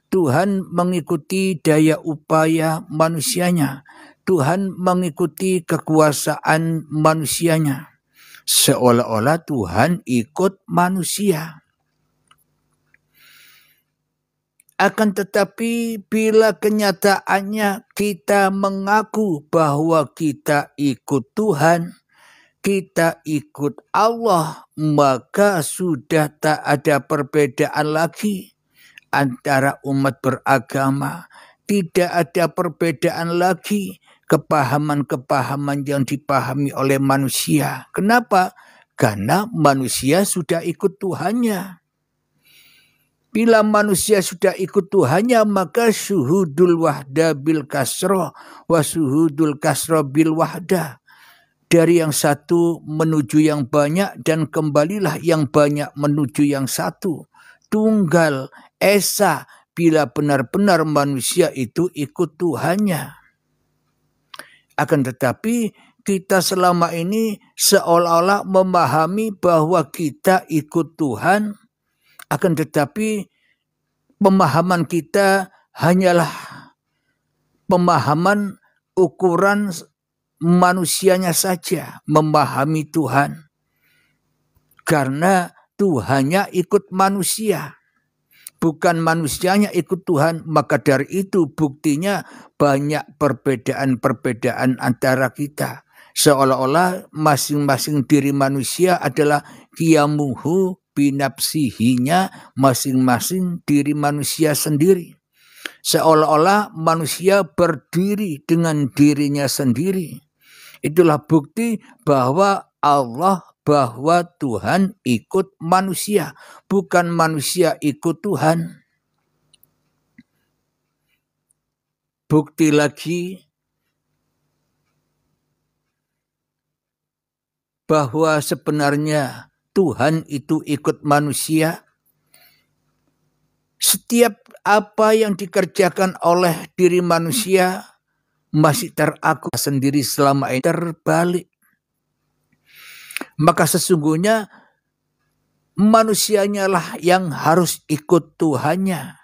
Tuhan mengikuti daya upaya manusianya. Tuhan mengikuti kekuasaan manusianya. Seolah-olah Tuhan ikut manusia. Akan tetapi bila kenyataannya kita mengaku bahwa kita ikut Tuhan, kita ikut Allah, maka sudah tak ada perbedaan lagi antara umat beragama. Tidak ada perbedaan lagi kepahaman-kepahaman yang dipahami oleh manusia. Kenapa? Karena manusia sudah ikut Tuhannya. Bila manusia sudah ikut Tuhannya, maka syuhudul wahda bil kasroh wa syuhudul kasroh bil wahda. Dari yang satu menuju yang banyak dan kembalilah yang banyak menuju yang satu. Tunggal, esa, bila benar-benar manusia itu ikut Tuhannya. Akan tetapi kita selama ini seolah-olah memahami bahwa kita ikut Tuhan, akan tetapi pemahaman kita hanyalah pemahaman ukuran manusianya saja memahami Tuhan. Karena Tuhannya ikut manusia, bukan manusianya ikut Tuhan. Maka dari itu buktinya banyak perbedaan-perbedaan antara kita. Seolah-olah masing-masing diri manusia adalah qiyamuhu binafsihinya, masing-masing diri manusia sendiri. Seolah-olah manusia berdiri dengan dirinya sendiri. Itulah bukti bahwa bahwa Tuhan ikut manusia, bukan manusia ikut Tuhan. Bukti lagi bahwa sebenarnya Tuhan itu ikut manusia. Setiap apa yang dikerjakan oleh diri manusia masih teraku sendiri selama ini terbalik. Maka sesungguhnya manusianya lah yang harus ikut Tuhannya.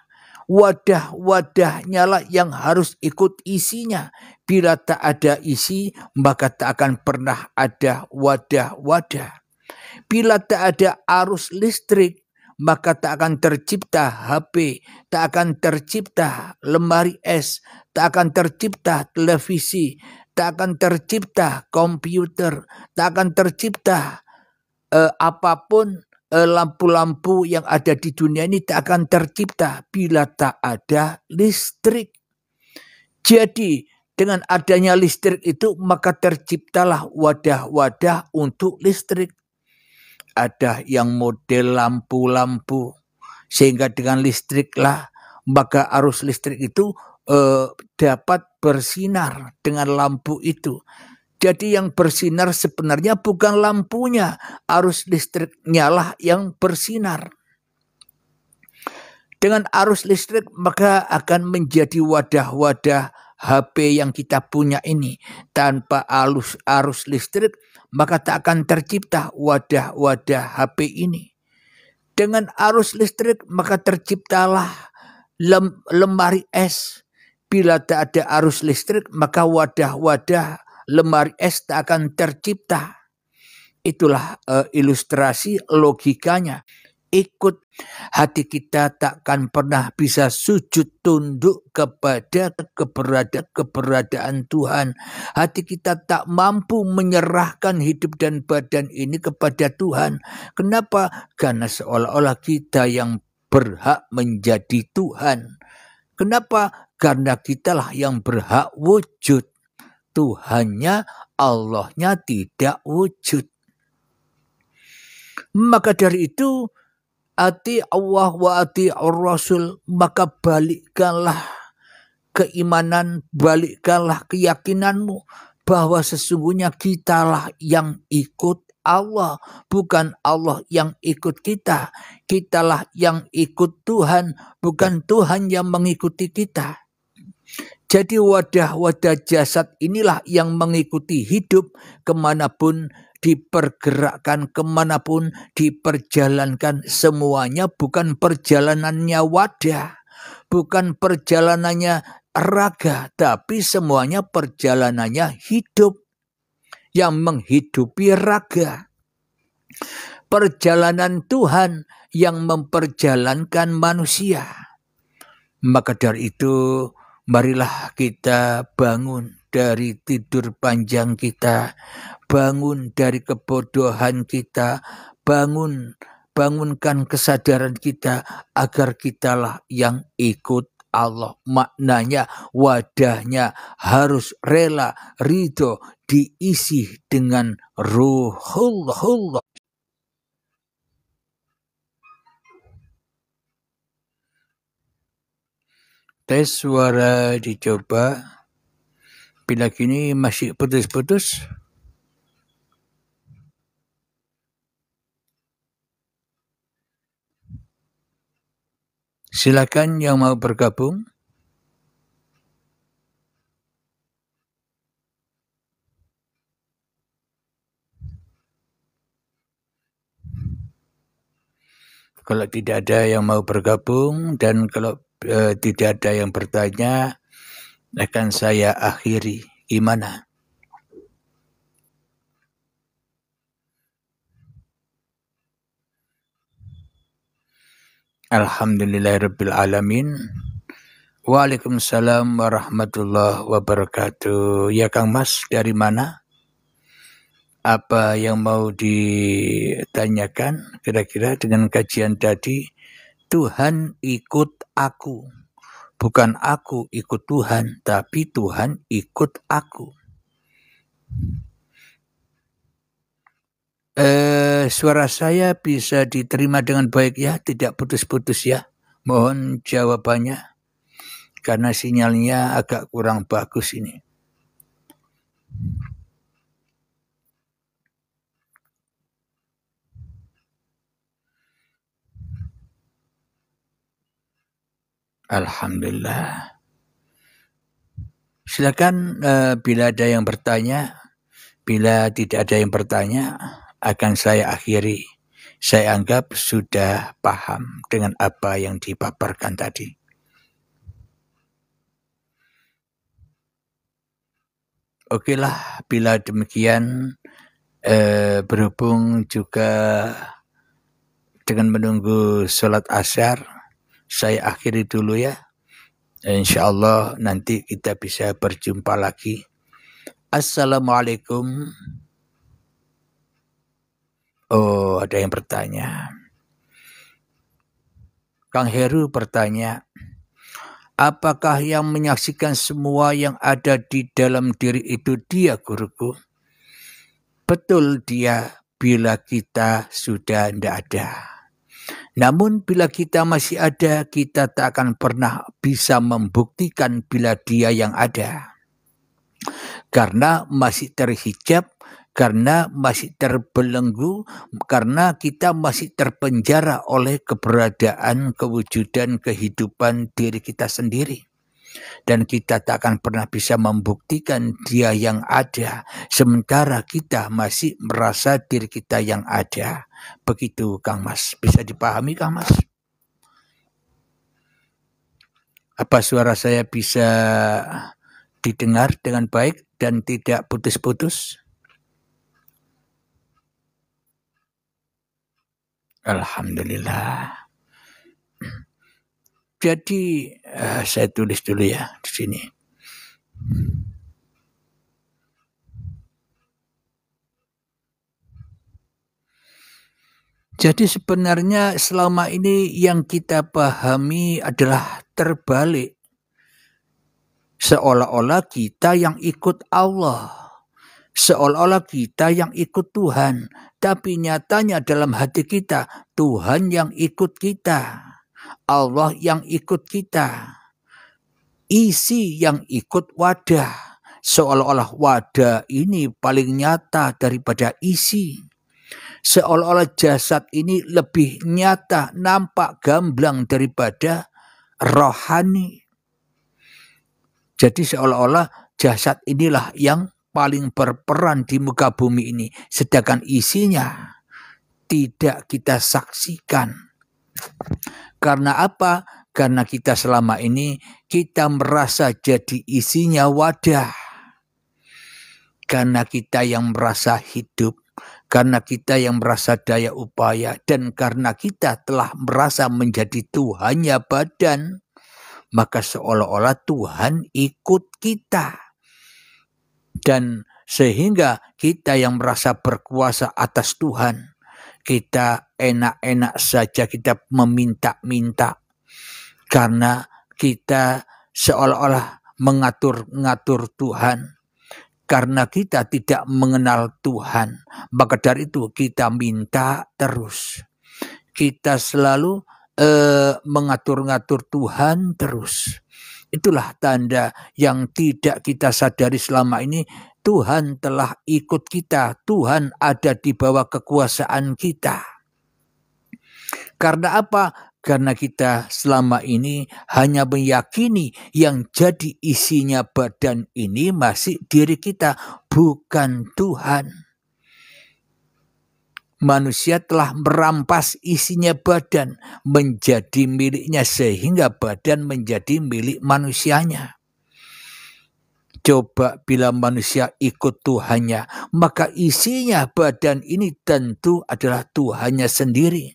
Wadah-wadahnya lah yang harus ikut isinya. Bila tak ada isi, maka tak akan pernah ada wadah-wadah. Bila tak ada arus listrik, maka tak akan tercipta HP, tak akan tercipta lemari es, tak akan tercipta televisi, tak akan tercipta komputer, tak akan tercipta apapun lampu-lampu yang ada di dunia ini tak akan tercipta bila tak ada listrik. Jadi dengan adanya listrik itu maka terciptalah wadah-wadah untuk listrik. Ada yang model lampu-lampu, sehingga dengan listriklah maka arus listrik itu dapat bersinar dengan lampu itu. Jadi yang bersinar sebenarnya bukan lampunya, arus listriknya lah yang bersinar. Dengan arus listrik maka akan menjadi wadah-wadah HP yang kita punya ini. Tanpa arus listrik maka tak akan tercipta wadah-wadah HP ini. Dengan arus listrik maka terciptalah lemari es. Bila tak ada arus listrik maka wadah-wadah lemari es tak akan tercipta. Itulah ilustrasi logikanya. Ikut hati kita takkan pernah bisa sujud tunduk kepada keberadaan Tuhan. Hati kita tak mampu menyerahkan hidup dan badan ini kepada Tuhan. Kenapa? Karena seolah-olah kita yang berhak menjadi Tuhan. Kenapa? Karena kitalah yang berhak wujud. Tuhannya, Allahnya tidak wujud. Maka dari itu ati Allah wa ati ar-Rasul, maka balikkanlah keimanan, balikkanlah keyakinanmu bahwa sesungguhnya kitalah yang ikut Allah, bukan Allah yang ikut kita. Kitalah yang ikut Tuhan, bukan Tuhan yang mengikuti kita. Jadi wadah-wadah jasad inilah yang mengikuti hidup kemanapun dipergerakkan, kemanapun diperjalankan, semuanya bukan perjalanannya wadah, bukan perjalanannya raga, tapi semuanya perjalanannya hidup yang menghidupi raga. Perjalanan Tuhan yang memperjalankan manusia. Maka dari itu, marilah kita bangun dari tidur panjang kita, bangun dari kebodohan kita, bangunkan kesadaran kita agar kitalah yang ikut Allah. Maknanya wadahnya harus rela, ridho, diisi dengan ruhullah. Tes suara dicoba. Bila kini masih putus-putus. Silakan yang mau bergabung. Kalau tidak ada yang mau bergabung dan kalau tidak ada yang bertanya, akan saya akhiri. Gimana? Alhamdulillahirabbil alamin. Waalaikumsalam warahmatullahi wabarakatuh. Ya Kang Mas, dari mana? Apa yang mau ditanyakan kira-kira dengan kajian tadi? Tuhan ikut aku. Bukan aku ikut Tuhan, tapi Tuhan ikut aku. Suara saya bisa diterima dengan baik ya, tidak putus-putus ya. Mohon jawabannya, karena sinyalnya agak kurang bagus ini. Alhamdulillah. Silakan bila ada yang bertanya. Bila tidak ada yang bertanya, akan saya akhiri. Saya anggap sudah paham dengan apa yang dipaparkan tadi. Okelah, bila demikian berhubung juga dengan menunggu sholat asar, saya akhiri dulu ya. InsyaAllah nanti kita bisa berjumpa lagi. Assalamualaikum. Oh, ada yang bertanya. Kang Heru bertanya, apakah yang menyaksikan semua yang ada di dalam diri itu dia, guruku? Betul dia bila kita sudah tidak ada. Namun bila kita masih ada, kita tak akan pernah bisa membuktikan bila dia yang ada. Karena masih terhijab, karena masih terbelenggu, karena kita masih terpenjara oleh keberadaan, kewujudan, kehidupan diri kita sendiri. Dan kita tak akan pernah bisa membuktikan dia yang ada, sementara kita masih merasa diri kita yang ada. Begitu Kang Mas, bisa dipahami Kang Mas? Apa suara saya bisa didengar dengan baik dan tidak putus-putus? Alhamdulillah. Jadi saya tulis dulu ya di sini. Jadi sebenarnya selama ini yang kita pahami adalah terbalik. Seolah-olah kita yang ikut Allah. Seolah-olah kita yang ikut Tuhan. Tapi nyatanya dalam hati kita, Tuhan yang ikut kita. Allah yang ikut kita. Isi yang ikut wadah. Seolah-olah wadah ini paling nyata daripada isi. Seolah-olah jasad ini lebih nyata, nampak gamblang daripada rohani. Jadi seolah-olah jasad inilah yang paling berperan di muka bumi ini. Sedangkan isinya tidak kita saksikan. Karena apa? Karena kita selama ini kita merasa jadi isinya wadah. Karena kita yang merasa hidup, karena kita yang merasa daya upaya, dan karena kita telah merasa menjadi Tuhannya badan, maka seolah-olah Tuhan ikut kita. Dan sehingga kita yang merasa berkuasa atas Tuhan, kita enak-enak saja kita meminta-minta. Karena kita seolah-olah mengatur-ngatur Tuhan. Karena kita tidak mengenal Tuhan, maka dari itu kita minta terus. Kita selalu mengatur-ngatur Tuhan terus. Itulah tanda yang tidak kita sadari selama ini. Tuhan telah ikut kita. Tuhan ada di bawah kekuasaan kita. Karena apa? Karena kita selama ini hanya meyakini yang jadi isinya badan ini masih diri kita, bukan Tuhan. Manusia telah merampas isinya badan menjadi miliknya sehingga badan menjadi milik manusianya. Coba bila manusia ikut Tuhannya, maka isinya badan ini tentu adalah Tuhannya sendiri.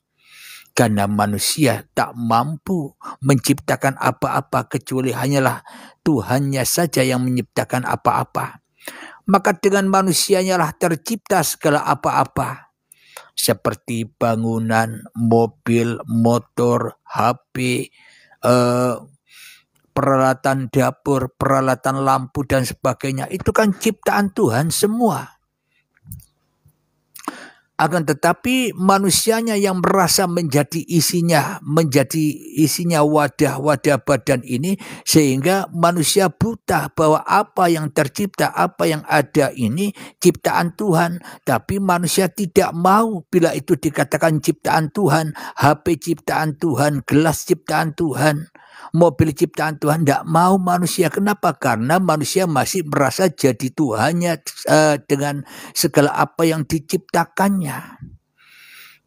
Karena manusia tak mampu menciptakan apa-apa kecuali hanyalah Tuhannya saja yang menciptakan apa-apa. Maka dengan manusianya lah tercipta segala apa-apa. Seperti bangunan, mobil, motor, HP, peralatan dapur, peralatan lampu dan sebagainya. Itu kan ciptaan Tuhan semua. Akan tetapi manusianya yang merasa menjadi isinya wadah-wadah badan ini, sehingga manusia buta bahwa apa yang tercipta, apa yang ada ini ciptaan Tuhan. Tapi manusia tidak mau bila itu dikatakan ciptaan Tuhan, HP ciptaan Tuhan, gelas ciptaan Tuhan, mobil ciptaan Tuhan. Tidak mau manusia. Kenapa? Karena manusia masih merasa jadi Tuhannya dengan segala apa yang diciptakannya.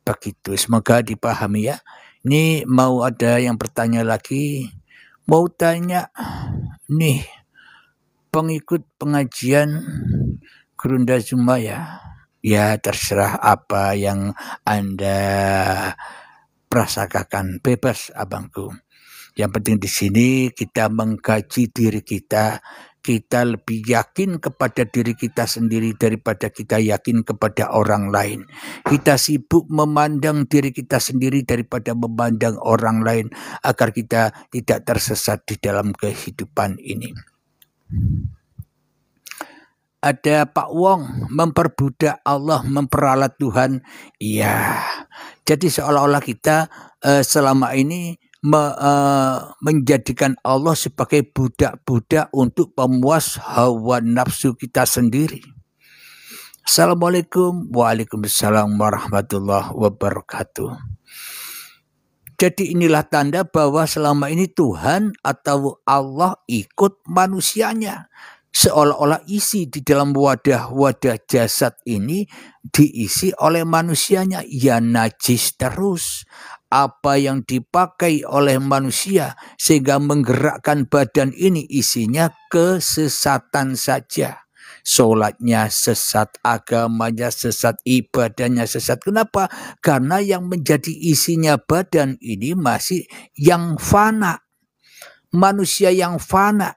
Begitu, semoga dipahami ya. Ini mau ada yang bertanya lagi. Mau tanya, nih pengikut pengajian Gerunda Zuma ya. Ya terserah apa yang Anda prasangkakan, bebas abangku. Yang penting di sini kita mengkaji diri kita. Kita lebih yakin kepada diri kita sendiri daripada kita yakin kepada orang lain. Kita sibuk memandang diri kita sendiri daripada memandang orang lain, agar kita tidak tersesat di dalam kehidupan ini. Ada Pak Wong memperbudak Allah, memperalat Tuhan. Iya. Jadi seolah-olah kita selama ini menjadikan Allah sebagai budak-budak untuk pemuas hawa nafsu kita sendiri. Assalamualaikum. Waalaikumsalam warahmatullahi wabarakatuh. Jadi inilah tanda bahwa selama ini Tuhan atau Allah ikut manusianya. Seolah-olah isi di dalam wadah-wadah jasad ini diisi oleh manusianya. Ya najis terus. Apa yang dipakai oleh manusia sehingga menggerakkan badan ini isinya kesesatan saja. Sholatnya sesat, agamanya sesat, ibadahnya sesat. Kenapa? Karena yang menjadi isinya badan ini masih yang fana. Manusia yang fana.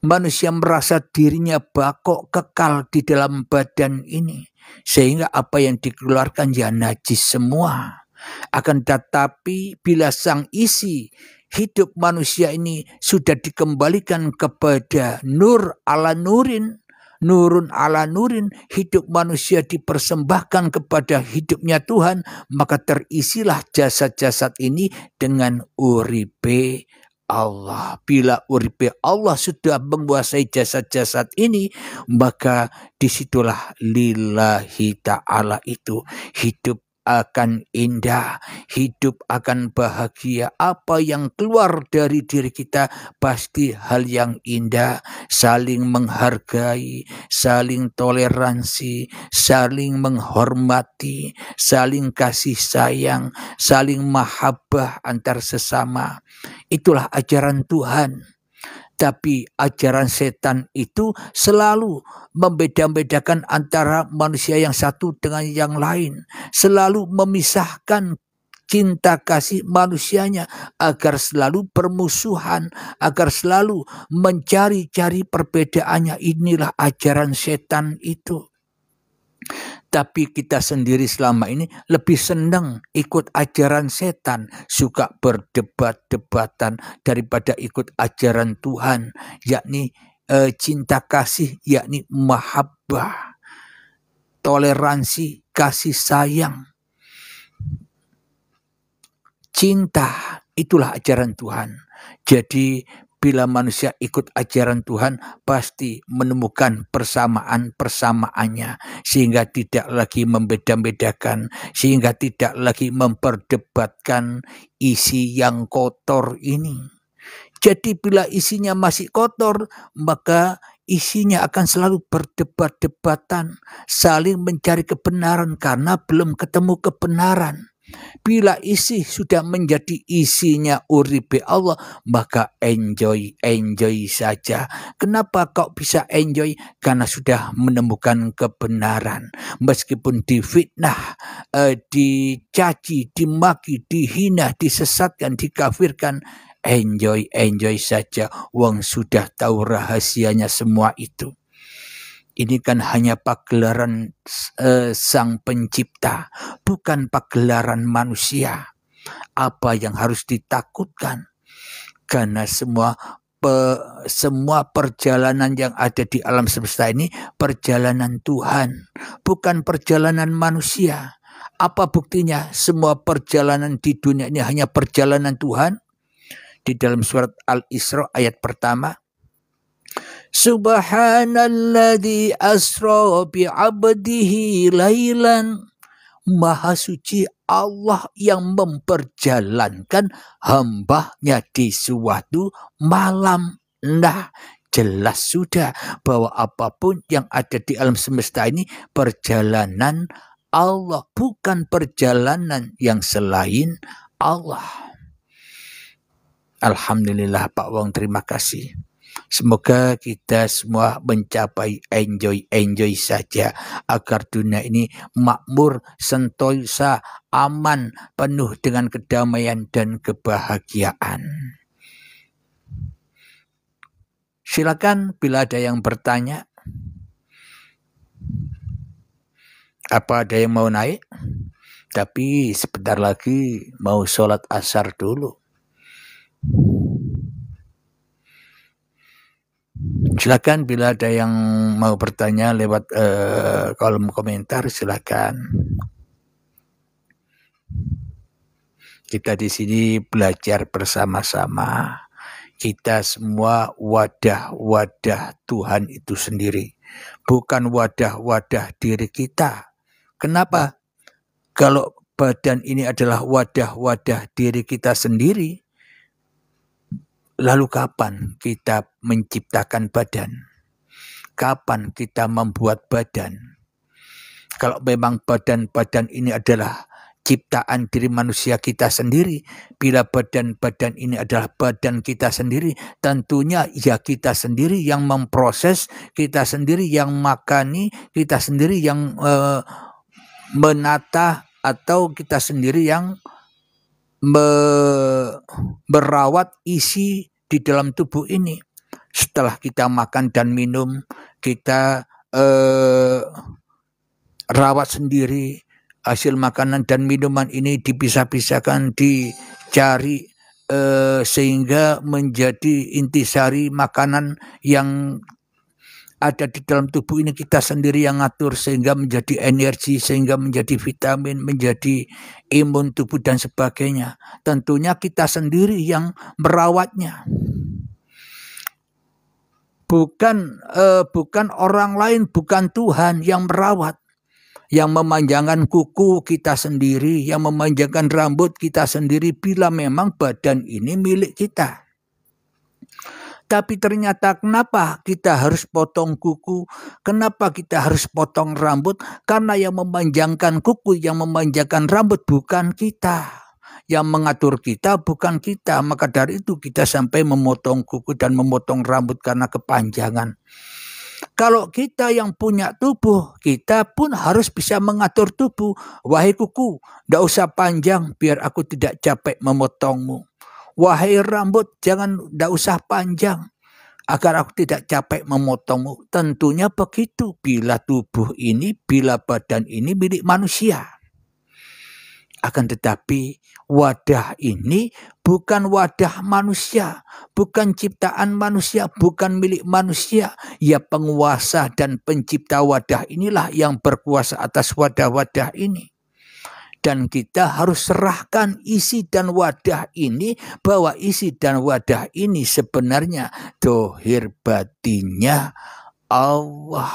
Manusia merasa dirinya bakok kekal di dalam badan ini. Sehingga apa yang dikeluarkan ya najis semua. Akan tetapi bila sang isi hidup manusia ini sudah dikembalikan kepada nur ala nurin, nurun ala nurin, hidup manusia dipersembahkan kepada hidupnya Tuhan, maka terisilah jasad-jasad ini dengan uripe Allah. Bila uripe Allah sudah menguasai jasad-jasad ini, maka disitulah lillahi ta'ala itu hidup akan indah, hidup akan bahagia. Apa yang keluar dari diri kita pasti hal yang indah, saling menghargai, saling toleransi, saling menghormati, saling kasih sayang, saling mahabbah antar sesama. Itulah ajaran Tuhan. Tapi ajaran setan itu selalu membeda-bedakan antara manusia yang satu dengan yang lain. Selalu memisahkan cinta kasih manusianya agar selalu permusuhan, agar selalu mencari-cari perbedaannya. Inilah ajaran setan itu. Tapi kita sendiri selama ini lebih senang ikut ajaran setan, suka berdebat-debatan daripada ikut ajaran Tuhan, yakni cinta kasih, yakni mahabbah, toleransi, kasih sayang, cinta. Itulah ajaran Tuhan. Jadi bila manusia ikut ajaran Tuhan, pasti menemukan persamaan-persamaannya. Sehingga tidak lagi membeda-bedakan, sehingga tidak lagi memperdebatkan isi yang kotor ini. Jadi bila isinya masih kotor, maka isinya akan selalu berdebat-debatan, saling mencari kebenaran karena belum ketemu kebenaran. Bila isi sudah menjadi isinya uripe Allah, maka enjoy saja. Kenapa kok bisa enjoy? Karena sudah menemukan kebenaran. Meskipun difitnah, dicaci, dimaki, dihina, disesatkan, dikafirkan, enjoy saja. Wong sudah tahu rahasianya semua itu. Ini kan hanya pagelaran Sang Pencipta, bukan pagelaran manusia. Apa yang harus ditakutkan? Karena semua perjalanan yang ada di alam semesta ini perjalanan Tuhan, bukan perjalanan manusia. Apa buktinya? Semua perjalanan di dunia ini hanya perjalanan Tuhan. Di dalam surat Al-Isra ayat pertama, Subhanalladzi asra bi'abdihi lailan. Maha suci Allah yang memperjalankan hambanya di suatu malam. Nah, jelas sudah bahwa apapun yang ada di alam semesta ini perjalanan Allah, bukan perjalanan yang selain Allah. Alhamdulillah Pak Wong, terima kasih. Semoga kita semua mencapai enjoy saja agar dunia ini makmur, sentosa, aman, penuh dengan kedamaian dan kebahagiaan. Silakan bila ada yang bertanya. Apa ada yang mau naik? Tapi sebentar lagi mau sholat asar dulu. Silakan bila ada yang mau bertanya lewat kolom komentar, silakan. Kita di sini belajar bersama-sama. Kita semua wadah-wadah Tuhan itu sendiri, bukan wadah-wadah diri kita. Kenapa? Kalau badan ini adalah wadah-wadah diri kita sendiri, lalu kapan kita menciptakan badan? Kapan kita membuat badan? Kalau memang badan-badan ini adalah ciptaan diri manusia kita sendiri, bila badan-badan ini adalah badan kita sendiri, tentunya ya kita sendiri yang memproses, kita sendiri yang makani, kita sendiri yang menata, atau kita sendiri yang merawat isi di dalam tubuh ini. Setelah kita makan dan minum, kita rawat sendiri. Hasil makanan dan minuman ini dipisah-pisahkan, dicari sehingga menjadi intisari makanan yang ada di dalam tubuh ini. Kita sendiri yang ngatur sehingga menjadi energi, sehingga menjadi vitamin, menjadi imun tubuh dan sebagainya. Tentunya kita sendiri yang merawatnya. Bukan orang lain, bukan Tuhan yang merawat. yang memanjangkan kuku kita sendiri, yang memanjangkan rambut kita sendiri bila memang badan ini milik kita. Tapi ternyata kenapa kita harus potong kuku? Kenapa kita harus potong rambut? Karena yang memanjangkan kuku, yang memanjangkan rambut bukan kita. Yang mengatur kita bukan kita. Maka dari itu kita sampai memotong kuku dan memotong rambut karena kepanjangan. Kalau kita yang punya tubuh, kita pun harus bisa mengatur tubuh. Wahai kuku, tidak usah panjang biar aku tidak capek memotongmu. Wahai rambut, tidak usah panjang agar aku tidak capek memotongmu. Tentunya begitu bila tubuh ini, bila badan ini milik manusia. Akan tetapi wadah ini bukan wadah manusia, bukan ciptaan manusia, bukan milik manusia. Ya penguasa dan pencipta wadah inilah yang berkuasa atas wadah-wadah ini. Dan kita harus serahkan isi dan wadah ini, bahwa isi dan wadah ini sebenarnya dohir batinnya Allah.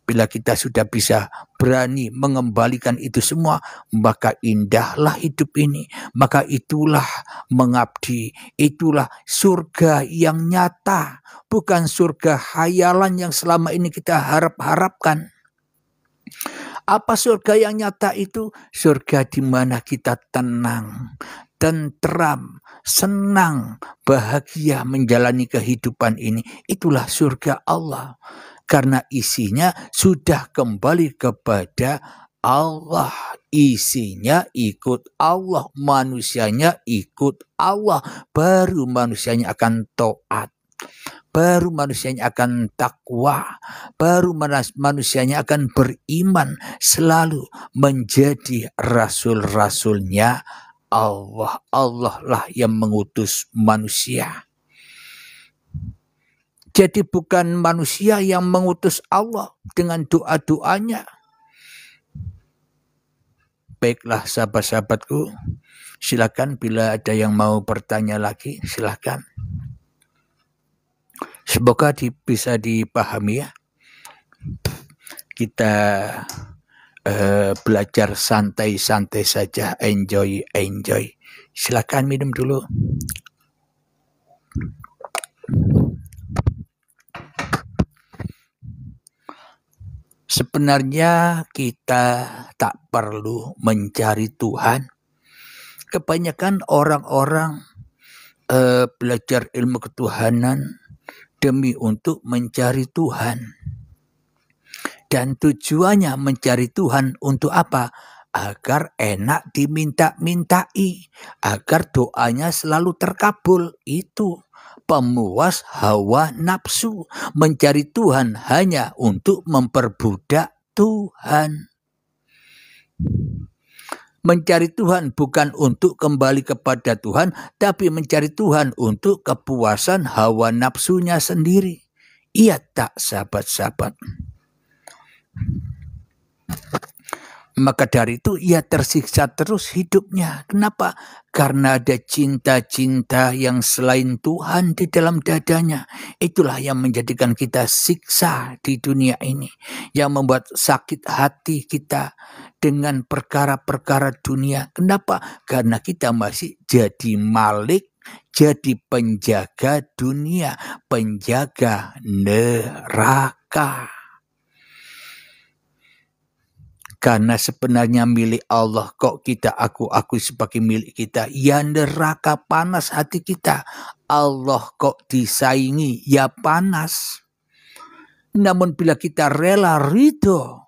Bila kita sudah bisa berani mengembalikan itu semua, maka indahlah hidup ini. Maka itulah mengabdi, itulah surga yang nyata, bukan surga khayalan yang selama ini kita harap-harapkan. Apa surga yang nyata itu? Surga di mana kita tenang, tentram, senang, bahagia menjalani kehidupan ini. Itulah surga Allah. Karena isinya sudah kembali kepada Allah. Isinya ikut Allah, manusianya ikut Allah. Baru manusianya akan taat. Baru manusianya akan takwa. Baru manusianya akan beriman. Selalu menjadi rasul-rasulnya Allah. Allah lah yang mengutus manusia. Jadi bukan manusia yang mengutus Allah dengan doa-doanya. Baiklah sahabat-sahabatku, silakan bila ada yang mau bertanya lagi, silakan. Semoga bisa dipahami ya. Kita belajar santai-santai saja, enjoy. Silakan minum dulu. Sebenarnya kita tak perlu mencari Tuhan. Kebanyakan orang-orang belajar ilmu ketuhanan demi untuk mencari Tuhan. Dan tujuannya mencari Tuhan untuk apa? Agar enak diminta-mintai, agar doanya selalu terkabul. Itu pemuas hawa nafsu. Mencari Tuhan hanya untuk memperbudak Tuhan. Mencari Tuhan bukan untuk kembali kepada Tuhan, tapi mencari Tuhan untuk kepuasan hawa nafsunya sendiri. Iya tak sahabat-sahabat? Maka dari itu ia tersiksa terus hidupnya. Kenapa? Karena ada cinta-cinta yang selain Tuhan di dalam dadanya. Itulah yang menjadikan kita siksa di dunia ini. Yang membuat sakit hati kita dengan perkara-perkara dunia. Kenapa? Karena kita masih jadi malik, jadi penjaga dunia, penjaga neraka. Karena sebenarnya milik Allah kok kita aku sebagai milik kita. Ya neraka panas hati kita. Allah kok disaingi, ya panas. Namun bila kita rela ridho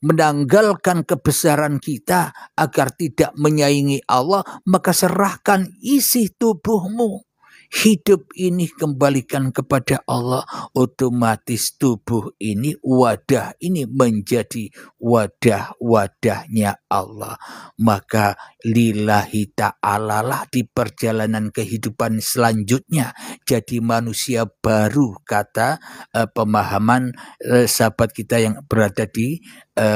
menanggalkan kebesaran kita agar tidak menyaingi Allah, maka serahkan isi tubuhmu. Hidup ini kembalikan kepada Allah, otomatis tubuh ini, wadah ini menjadi wadah-wadahnya Allah. Maka lillahi ta'ala lah di perjalanan kehidupan selanjutnya jadi manusia baru, kata pemahaman sahabat kita yang berada di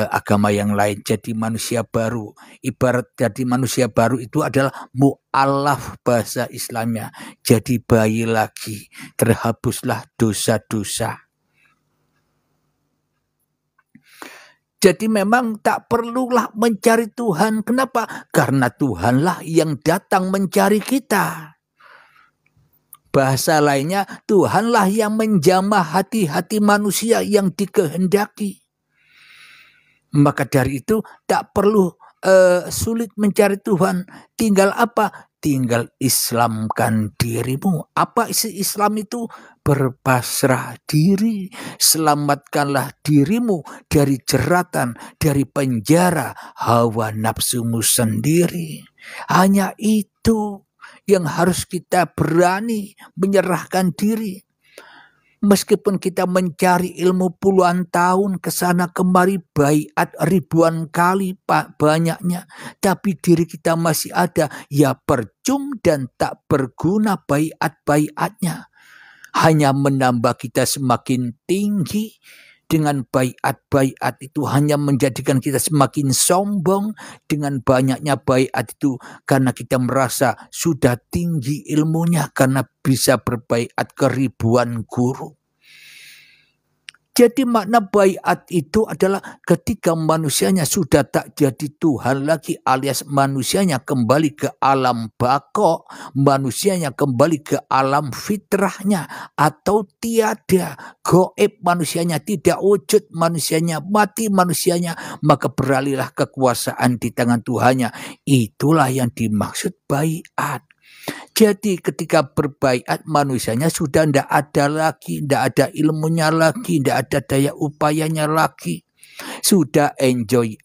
agama yang lain. Jadi manusia baru, ibarat jadi manusia baru itu adalah mu'alaf bahasa Islamnya, jadi bayi lagi, terhapuslah dosa-dosa. Jadi memang tak perlulah mencari Tuhan. Kenapa? Karena Tuhanlah yang datang mencari kita. Bahasa lainnya, Tuhanlah yang menjamah hati-hati manusia yang dikehendaki. Maka dari itu tak perlu sulit mencari Tuhan. Tinggal apa? Tinggal Islamkan dirimu. Apa isi Islam itu? Berpasrah diri. Selamatkanlah dirimu dari jeratan, dari penjara hawa nafsumu sendiri. Hanya itu yang harus kita berani menyerahkan diri. Meskipun kita mencari ilmu puluhan tahun ke sana kemari, baiat ribuan kali banyaknya, tapi diri kita masih ada, ya percuma dan tak berguna baiat-baiatnya. Hanya menambah kita semakin tinggi. Dengan baiat-baiat itu hanya menjadikan kita semakin sombong. Dengan banyaknya baiat itu karena kita merasa sudah tinggi ilmunya karena bisa berbaiat ke ribuan guru. Jadi makna baiat itu adalah ketika manusianya sudah tak jadi Tuhan lagi, alias manusianya kembali ke alam bako, manusianya kembali ke alam fitrahnya atau tiada, goib manusianya, tidak wujud manusianya, mati manusianya, maka beralihlah kekuasaan di tangan Tuhannya. Itulah yang dimaksud baiat. Jadi ketika berbaiat manusianya sudah tidak ada lagi, tidak ada ilmunya lagi, tidak ada daya upayanya lagi. Sudah enjoy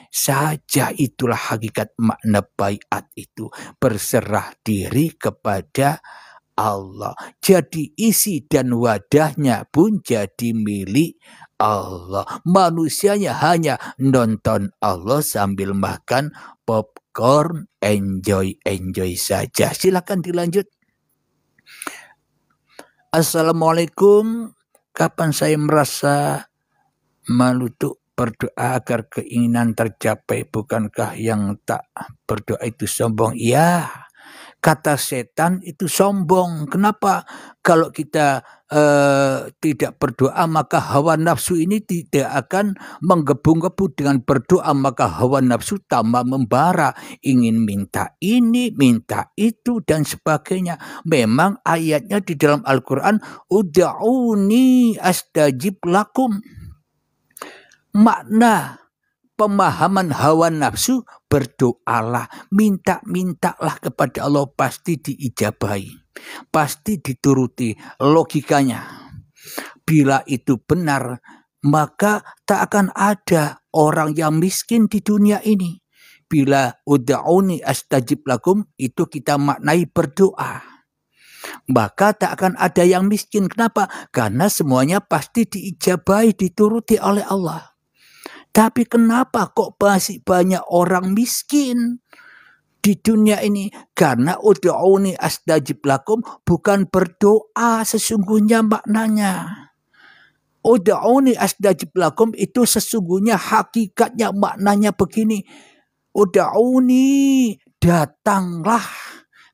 saja. Itulah hakikat makna baiat itu. Berserah diri kepada Allah. Jadi isi dan wadahnya pun jadi milik Allah. Manusianya hanya nonton Allah sambil makan popcorn, enjoy saja. Silakan dilanjut. Assalamualaikum. Kapan saya merasa malu tuh berdoa agar keinginan tercapai? Bukankah yang tak berdoa itu sombong? Ya, kata setan itu sombong. Kenapa? Kalau kita tidak berdoa, maka hawa nafsu ini tidak akan menggebu-gebu. Dengan berdoa maka hawa nafsu tambah membara, ingin minta ini, minta itu dan sebagainya. Memang ayatnya di dalam Al-Quran, ud'uni astajib lakum. Makna pemahaman hawa nafsu, berdoalah, mintalah kepada Allah, pasti diijabahi, pasti dituruti. Logikanya, bila itu benar, maka tak akan ada orang yang miskin di dunia ini. Bila ud'uni astajib lakum itu kita maknai berdoa, maka tak akan ada yang miskin. Kenapa? Karena semuanya pasti diijabahi, dituruti oleh Allah. Tapi kenapa kok masih banyak orang miskin di dunia ini? Karena ud'uni astajib lakum bukan berdoa sesungguhnya maknanya. Ud'uni astajib lakum itu sesungguhnya hakikatnya maknanya begini. Ud'uni, datanglah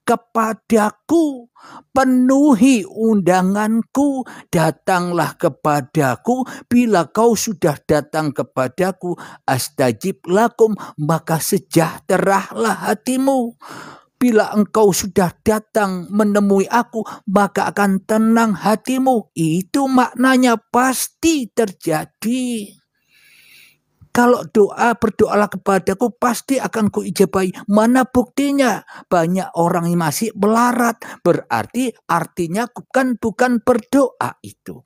kepadaku, penuhi undanganku, datanglah kepadaku. Bila kau sudah datang kepadaku, astajib lakum, maka sejahteralah hatimu. Bila engkau sudah datang menemui aku, maka akan tenang hatimu. Itu maknanya pasti terjadi. Kalau berdoalah kepadaku, pasti akan kuijabahi. Mana buktinya? Banyak orang yang masih melarat. Berarti artinya bukan berdoa itu.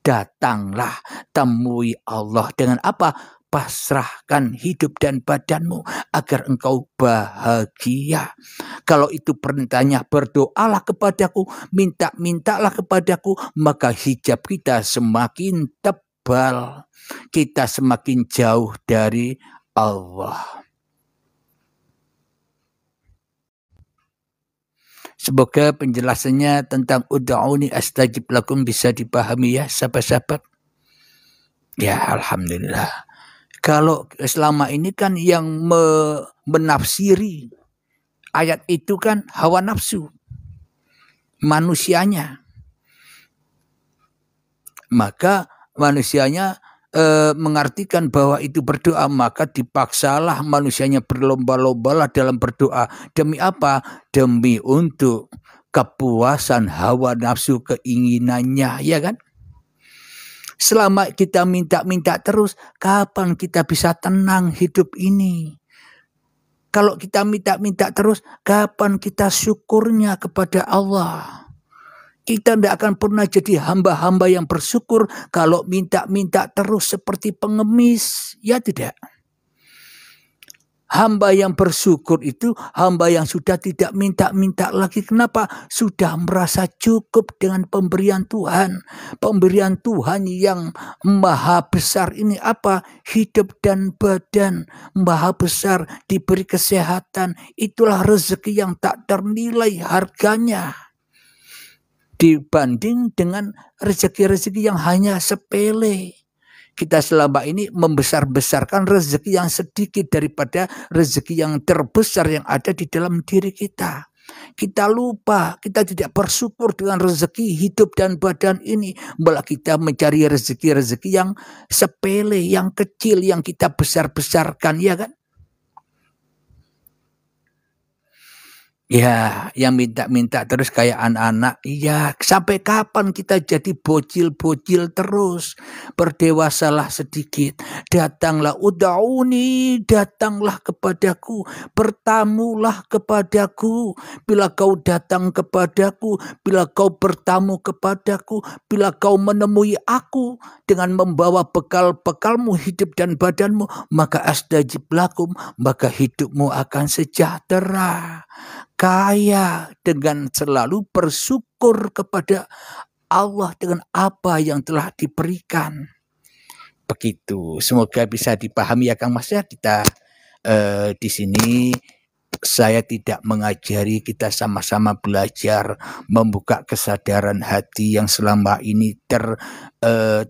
Datanglah, temui Allah dengan apa? Pasrahkan hidup dan badanmu agar engkau bahagia. Kalau itu perintahnya, berdoalah kepadaku, mintalah kepadaku, maka hijab kita semakin tebal. Kita semakin jauh dari Allah. Semoga penjelasannya tentang ud'uni astajib lakum bisa dipahami ya sahabat-sahabat. Ya alhamdulillah. Kalau selama ini kan yang menafsiri ayat itu kan hawa nafsu manusianya. Maka manusianya mengartikan bahwa itu berdoa, maka dipaksalah manusianya berlomba-lombalah dalam berdoa. Demi apa? Demi untuk kepuasan hawa nafsu keinginannya, ya kan? Selama kita minta-minta terus, kapan kita bisa tenang hidup ini? Kalau kita minta-minta terus, kapan kita syukurnya kepada Allah? Kita tidak akan pernah jadi hamba-hamba yang bersyukur kalau minta-minta terus seperti pengemis. Ya tidak. Hamba yang bersyukur itu hamba yang sudah tidak minta-minta lagi. Kenapa? Sudah merasa cukup dengan pemberian Tuhan. Pemberian Tuhan yang maha besar ini apa? Hidup dan badan. Maha besar, diberi kesehatan. Itulah rezeki yang tak ternilai harganya. Dibanding dengan rezeki-rezeki yang hanya sepele. Kita selama ini membesar-besarkan rezeki yang sedikit daripada rezeki yang terbesar yang ada di dalam diri kita. Kita lupa, kita tidak bersyukur dengan rezeki hidup dan badan ini. Malah kita mencari rezeki-rezeki yang sepele, yang kecil, yang kita besar-besarkan, ya kan? Ya, yang minta-minta terus kayak anak-anak. Iya, sampai kapan kita jadi bocil-bocil terus? Berdewasalah sedikit. Datanglah, ud'uni, datanglah kepadaku. Bertamulah kepadaku. Bila kau datang kepadaku, bila kau bertamu kepadaku, bila kau menemui aku dengan membawa bekal-bekalmu hidup dan badanmu, maka astajib lakum, maka hidupmu akan sejahtera. Kaya dengan selalu bersyukur kepada Allah dengan apa yang telah diberikan. Begitu. Semoga bisa dipahami ya Kang Mas ya. Kita di sini saya tidak mengajari, kita sama-sama belajar membuka kesadaran hati yang selama ini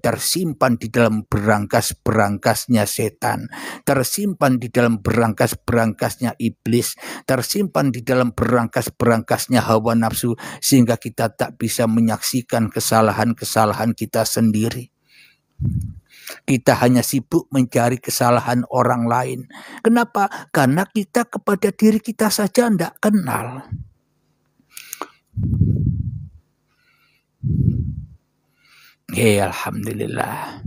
tersimpan di dalam berangkas-berangkasnya setan, tersimpan di dalam berangkas-berangkasnya iblis, tersimpan di dalam berangkas-berangkasnya hawa nafsu, sehingga kita tak bisa menyaksikan kesalahan-kesalahan kita sendiri. Kita hanya sibuk mencari kesalahan orang lain. Kenapa? Karena kita kepada diri kita saja tidak kenal. Alhamdulillah.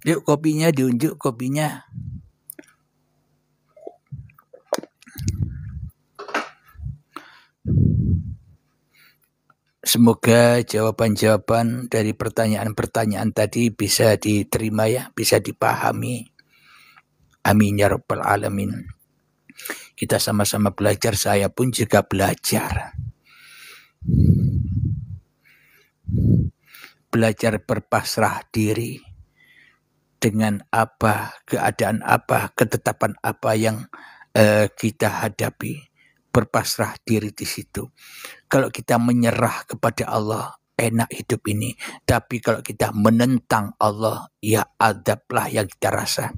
Yuk kopinya diunjuk kopinya. Semoga jawaban-jawaban dari pertanyaan-pertanyaan tadi bisa diterima ya, bisa dipahami. Amin ya rabbal alamin. Kita sama-sama belajar, saya pun juga belajar. Belajar berpasrah diri dengan apa, keadaan apa, ketetapan apa yang kita hadapi. Berpasrah diri di situ. Kalau kita menyerah kepada Allah, enak hidup ini. Tapi kalau kita menentang Allah, ya adablah yang kita rasa.